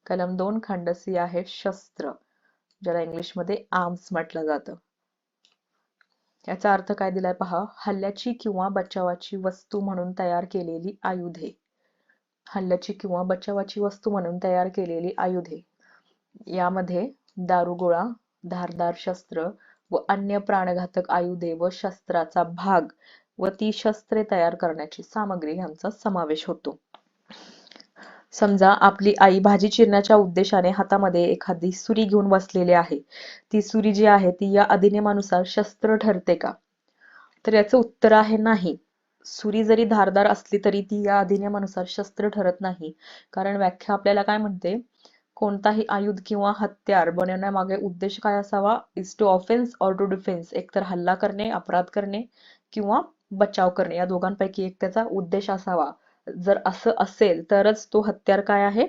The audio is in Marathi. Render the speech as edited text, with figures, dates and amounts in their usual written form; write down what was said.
कलम 2 खंड सी आहे शस्त्र, ज्याला इंग्लिशमध्ये आर्म्स म्हटलं जातं. याचा अर्थ काय दिलाय पहा. हल्ल्याची किंवा बचावाची वस्तू म्हणून तयार केलेली आयुधे. हल्ल्याची किंवा बचावाची वस्तू म्हणून तयार केलेली आयुधे. यामध्ये दारुगोळा, धारदार शस्त्र व अन्य प्राणघातक आयुधे व शस्त्राचा भाग व ती शस्त्रे तयार करण्याची सामग्री यांचा समावेश होतो. समजा आपली आई भाजी चिरण्याच्या उद्देशाने हातामध्ये एखादी सुरी घेऊन बसलेली आहे. ती सुरी जी आहे ती या अधिनियमानुसार शस्त्र ठरते का? तर याचं उत्तर आहे नाही. सुरी जरी धारदार असली तरी ती या अधिनियमानुसार शस्त्र ठरत नाही. कारण व्याख्या आपल्याला काय म्हणते, कोणताही आयुध किंवा हत्यार बनवण्यामागे उद्देश काय असावा? Is to offence or to defence. एकतर हल्ला करणे, अपराध करणे किंवा बचाव करणे, या दोघांपैकी एक त्याचा उद्देश असावा. जर असं असेल तरच तो हत्यार काय आहे,